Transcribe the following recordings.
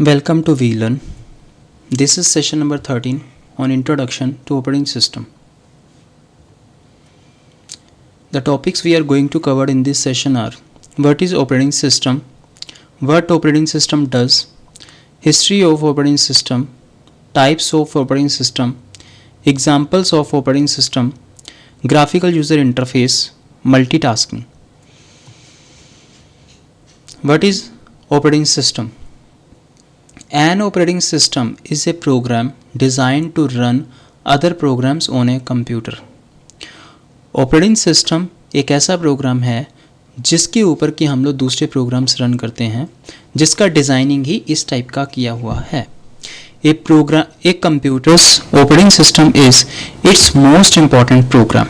Welcome to VLearn. This is session number 13 on Introduction to Operating System. The topics we are going to cover in this session are: what is operating system, what operating system does, history of operating system, types of operating system, examples of operating system, graphical user interface, multitasking. What is operating system? An operating system is a program designed to run other programs on a computer. Operating system एक ऐसा programme है जिसके ऊपर कि हम लोग दूसरे programmes run करते हैं, जिसका डिज़ाइनिंग ही इस टाइप का किया हुआ है. एक computer's operating system is its most important program.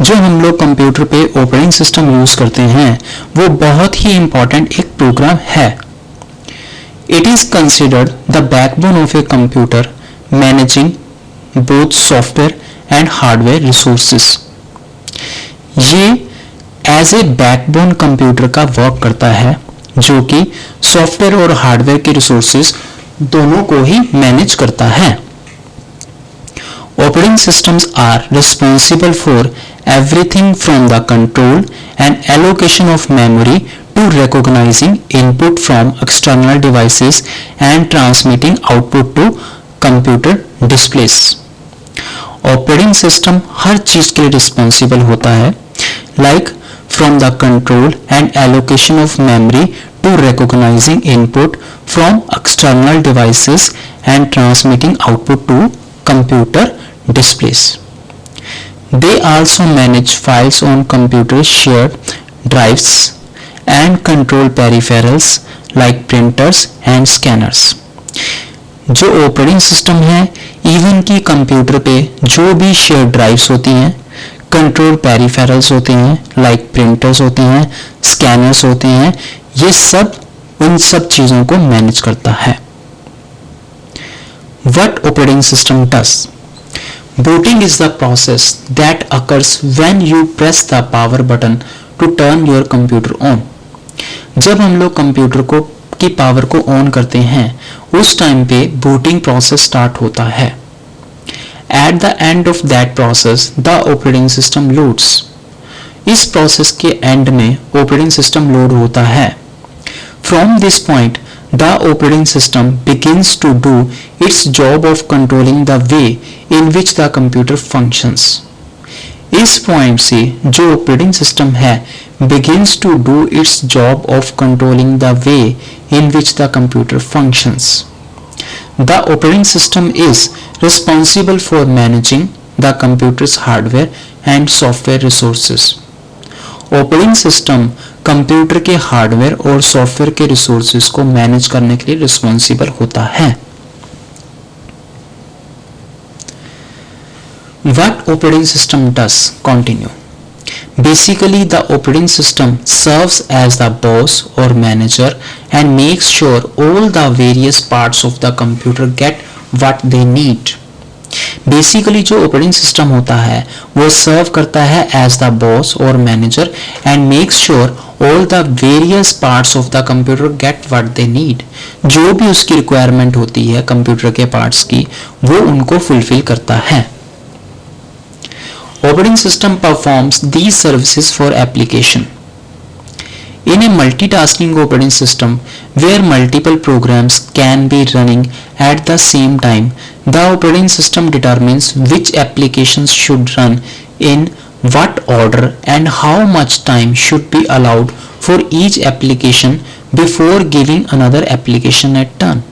जो हम लोग कंप्यूटर पे ऑपरेटिंग सिस्टम यूज़ करते हैं वो बहुत ही इम्पॉर्टेंट एक प्रोग्राम है. It is considered the backbone of a computer managing both software and hardware resources. ये एज ए बैकबोन कंप्यूटर का वर्क करता है जो कि सॉफ्टवेयर और हार्डवेयर के रिसोर्सेज दोनों को ही मैनेज करता है. Operating systems are responsible for everything from the control and allocation of memory to recognizing input from external devices and transmitting output to computer displays. Operating system हर चीज के लिए रिस्पॉन्सिबल होता है, like from the control and allocation of memory to recognizing input from external devices and transmitting output to computer displays. They also manage files on computer shared drives and control peripherals like printers and scanners. जो operating system है even की computer पे जो भी share drives होती हैं, control peripherals होते हैं लाइक प्रिंटर्स होते हैं, स्कैनर्स होते हैं, ये सब उन सब चीज़ों को मैनेज करता है. What operating system does? Booting is the process that occurs when you press the power button to turn your computer on. जब हम लोग कंप्यूटर को की पावर को ऑन करते हैं उस टाइम पे बूटिंग प्रोसेस स्टार्ट होता है. At the end of that process the operating system loads. इस प्रोसेस के एंड में ऑपरेटिंग सिस्टम लोड होता है. From this point the operating system begins to do its job of controlling the way in which the computer functions. इस point से जो operating system है begins to do its job of controlling the way in which the computer functions. The operating system is responsible for managing the computer's hardware and software resources. Operating system computer के hardware और software के resources को manage करने के लिए responsible होता है. What operating system does? Continue. Basically, the operating system serves as the boss or manager and makes sure all the various parts of the computer get what they need. Basically जो operating system होता है वो सर्व करता है as the boss और manager and makes sure all the various parts of the computer get what they need. जो भी उसकी रिक्वायरमेंट होती है कंप्यूटर के पार्ट्स की वो उनको फुलफिल करता है. Operating system performs these services for application. In a multitasking operating system where multiple programs can be running at the same time, the operating system determines which applications should run in what order and how much time should be allowed for each application before giving another application a turn.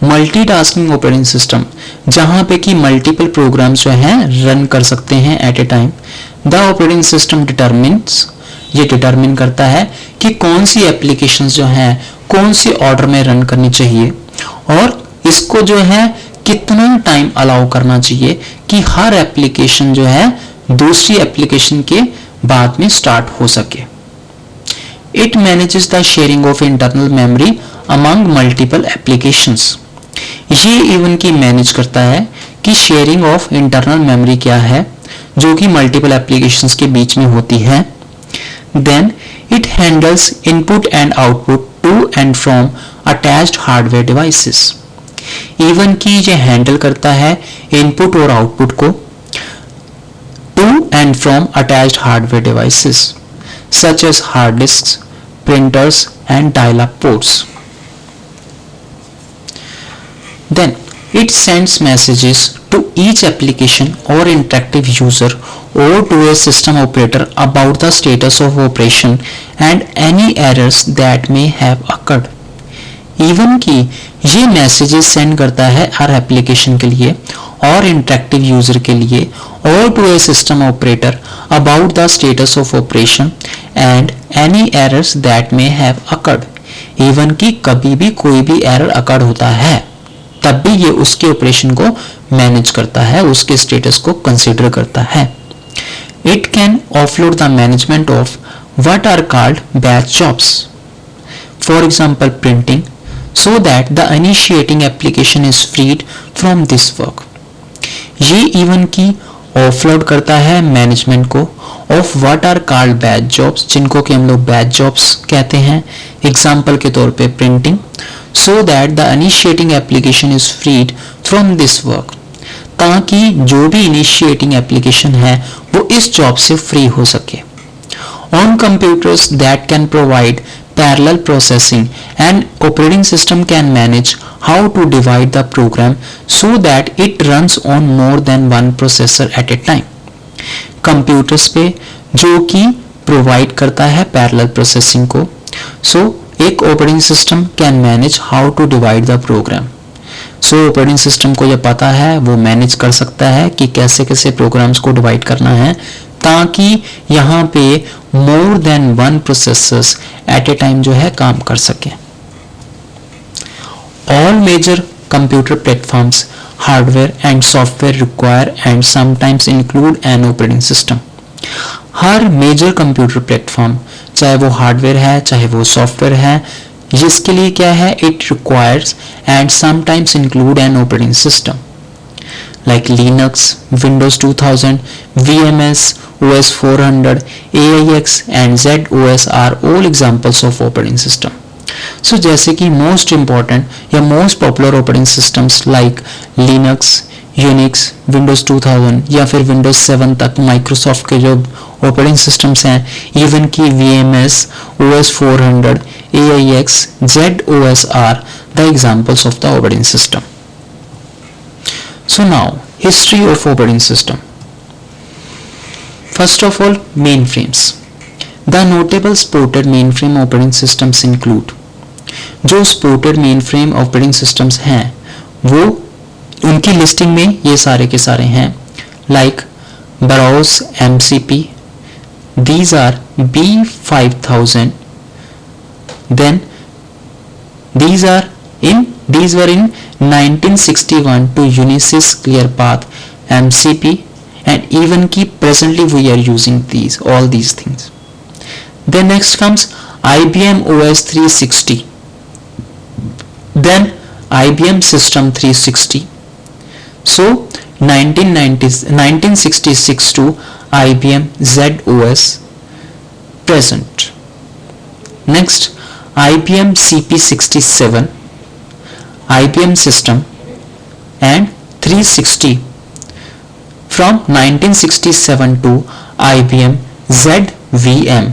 Multitasking operating system जहाँ पे कि multiple programmes जो हैं run कर सकते हैं at a time, the operating system determines, ये determine करता है कि कौन सी एप्लीकेशंस जो हैं कौन सी ऑर्डर में रन करनी चाहिए और इसको जो है कितना टाइम अलाउ करना चाहिए कि हर एप्लीकेशन जो है दूसरी एप्लीकेशन के बाद में स्टार्ट हो सके. It manages the sharing of internal memory among multiple applications. ये इवन की मैनेज करता है कि शेयरिंग ऑफ इंटरनल मेमोरी क्या है जो कि मल्टीपल एप्लीकेशंस के बीच में होती है. Then it handles input and output to and from attached hardware devices. Even की ये हैंडल करता है इनपुट और आउटपुट को to and from attached hardware devices such as hard disks, printers and dial-up ports. Then it sends messages to each application or interactive user or to a system operator about the status of operation and any errors that may have occurred. Even की ये messages send करता है हर application के लिए और interactive user के लिए और to a system operator about the status of operation and any errors that may have occurred. Even की कभी भी कोई भी एरर अकर्ड होता है तब भी ये उसके ऑपरेशन को मैनेज करता है, उसके स्टेटस को कंसीडर करता है. It can offload the management of what are called batch jobs, for example printing, so that the initiating application is freed from this work. ये इवन की ऑफलोड करता है मैनेजमेंट को of what are called batch jobs, जिनको कि हम लोग batch jobs कहते हैं. एग्जांपल के तौर पे printing, so that the initiating application is freed from this work, ताकि जो भी इनिशिएटिंग एप्लीकेशन है वो इस जॉब से फ्री हो सके. On computers that can provide parallel processing, an operating system can manage how to divide the program so that it runs on more than one processor at a time. Computers पे जो कि provide करता है parallel processing को, so एक operating system can manage how to divide the program. So operating system को ये पता है, वो मैनेज कर सकता है कि कैसे कैसे प्रोग्राम्स को डिवाइड करना है ताकि यहाँ पे more than one processors at a time जो है काम कर सके. All major computer platforms hardware and software require and sometimes include an operating system. हर मेजर कंप्यूटर प्लेटफॉर्म, चाहे वो हार्डवेयर है चाहे वो सॉफ्टवेयर है, जिसके लिए क्या है, it requires and sometimes include an operating system like Linux, Windows 2000, VMS, OS 400, AIX and ZOS are all examples of operating system. So जैसे कि most important या most popular operating systems like Linux, Unix, Windows 2000 या फिर Windows 7 तक Microsoft के जो operating systems हैं, even कि VMS, OS 400, AIX, ZOS are the examples of the operating system. So now, history of operating system. First of all, mainframes. The notable supported mainframe operating systems include, जो supported mainframe operating systems हैं वो उनकी listing में ये सारे के सारे हैं, like Barrows MCP, these are B5000, then these were in 1961 to Unisys ClearPath MCP, and even keep presently we are using all these things. Then next comes IBM OS 360, then IBM System 360. So 1966 to IBM ZOS present. Next IBM CP67, IBM System and 360 from 1967 to IBM ZVM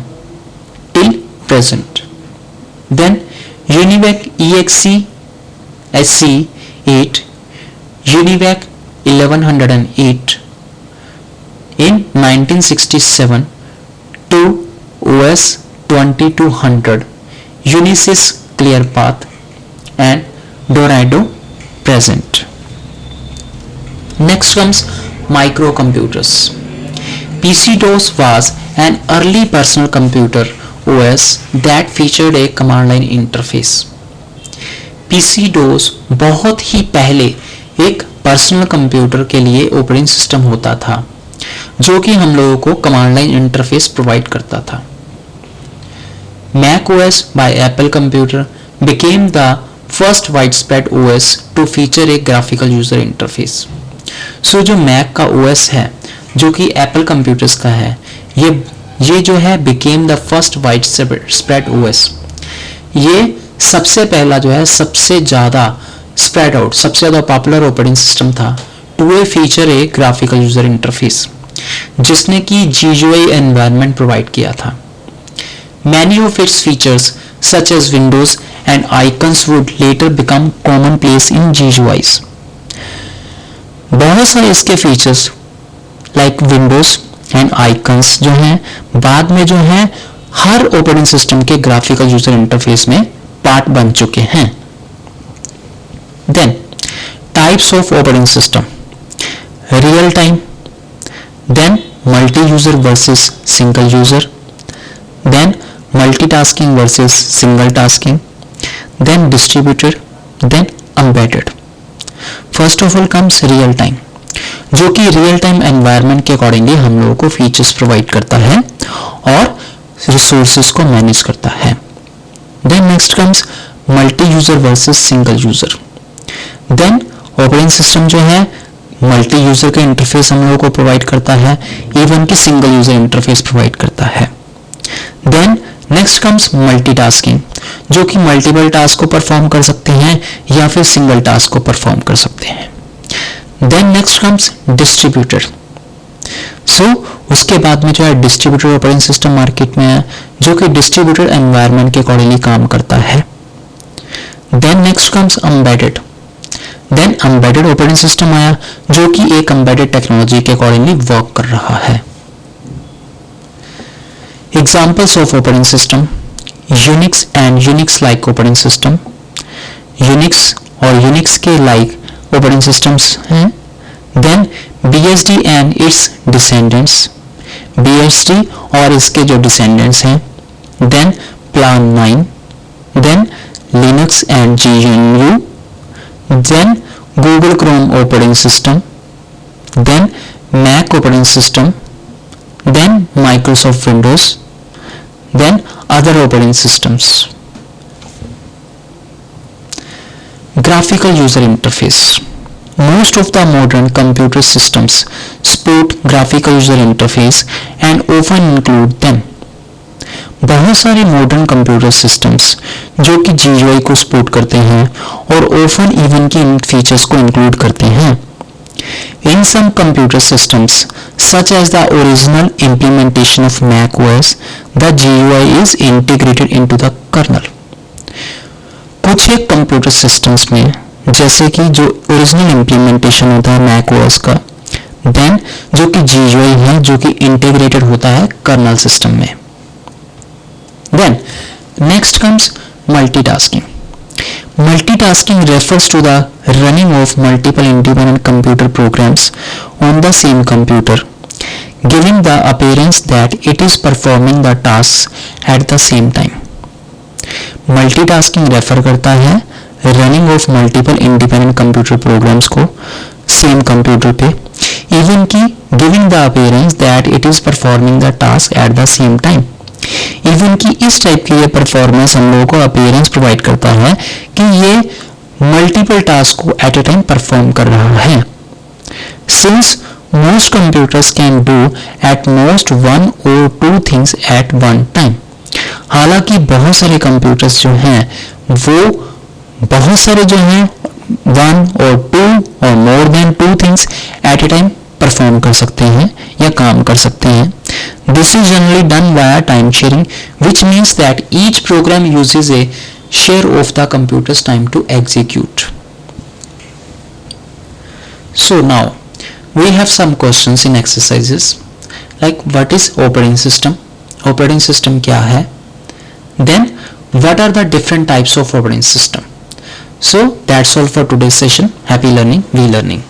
till present. Then UNIVAC EXE SC8, UNIVAC 1108 in 1967 to OS 2200, Unisys ClearPath and Dorado present. Next comes microcomputers. PC-DOS was an early personal computer OS that featured a command line interface. PC-DOS बहुत ही पहले एक personal computer के लिए operating system होता था जो कि हम लोगों को कमांड लाइन इंटरफेस प्रोवाइड करता था. Mac OS by Apple Computer became the first widespread OS to feature a graphical user interface. So जो Mac का OS है जो कि Apple Computers का है, ये जो है became the first widespread OS. ये सबसे पहला जो है सबसे ज़्यादा स्प्रेड आउट, सबसे ज़्यादा पॉपुलर ऑपरेटिंग सिस्टम था to a feature a graphical user interface, जिसने कि GUI एनवायरनमेंट प्रोवाइड किया था। Many of its features such as windows and icons would later become commonplace in GUIs. बहुत सारे इसके features like windows and icons जो हैं बाद में जो है हर ऑपरेटिंग सिस्टम के ग्राफिकल यूजर इंटरफेस में पार्ट बन चुके हैं। Then types of operating system, real time, then multi user versus single user, then multitasking versus single tasking, then distributed, then embedded. First of all comes real time, जो कि real time environment के accordingly हम लोगों को features provide करता है और resources को मैनेज करता है। Then next comes multi user versus single user. Then operating system जो है मल्टी यूजर का इंटरफेस हम लोगों को प्रोवाइड करता है, इवन कि सिंगल यूजर इंटरफेस प्रोवाइड करता है। देन नेक्स्ट कम्स मल्टीटास्किंग, जो कि मल्टीपल टास्क को परफॉर्म कर सकते हैं या फिर सिंगल टास्क को परफॉर्म कर सकते हैं। Then next comes distributed. So उसके बाद में जो है डिस्ट्रीब्यूटेड ऑपरेटिंग सिस्टम मार्केट में है, जो कि डिस्ट्रीब्यूटेड एनवायरनमेंट के अकॉर्डिंगली काम करता है। Then next comes embedded. Then embedded operating system आया, जो कि एक एम्बेडेड टेक्नोलॉजी के अकॉर्डिंगली वर्क कर रहा है। Examples of operating system: Unix and Unix-like operating system. Unix और Unix के like operating systems हैं। Then BSD and its descendants. BSD और इसके जो descendants हैं। Then Plan 9. Then Linux and GNU. Then Google Chrome operating system. Then Mac operating system. Then Microsoft Windows. Then other operating systems. Graphical user interface. Most of the modern computer systems support graphical user interface and often include them. बहुत सारे modern computer systems जो कि GUI को support करते हैं और often even कि इन features को इंक्लूड करते हैं। In some computer systems, such as the original implementation of Mac OS, the GUI is integrated into the kernel. कुछ एक कंप्यूटर सिस्टम्स में जैसे कि जो ओरिजिनल इम्प्लीमेंटेशन होता है Mac OS का, देन जो कि GUI है जो कि इंटीग्रेटेड होता है कर्नल सिस्टम में। Then next comes multitasking. Multitasking refers to the running of multiple independent computer programs on the same computer, giving the appearance that it is performing the tasks at the same time. Multitasking refer करता है running of multiple independent computer programs को same computer पे, even कि giving the appearance that it is performing the task at the same time. Even कि इस type की ये performance हम लोगों को अपीयरेंस प्रोवाइड करता है कि ये मल्टीपल टास्क को एट अ टाइम परफॉर्म कर रहा है। Since most computers can do at most 1 or 2 things at one time, हालांकि बहुत सारे कंप्यूटर्स जो हैं वो बहुत सारे जो हैं 1 or 2 और more than 2 things at a time perform कर सकते हैं या काम कर सकते हैं। This is generally done via time sharing, which means that each program uses a share of the computer's time to execute. So now we have some questions in exercises like what is operating system? Operating system क्या है? Then what are the different types of operating system? So that's all for today's session. Happy learning, we learning.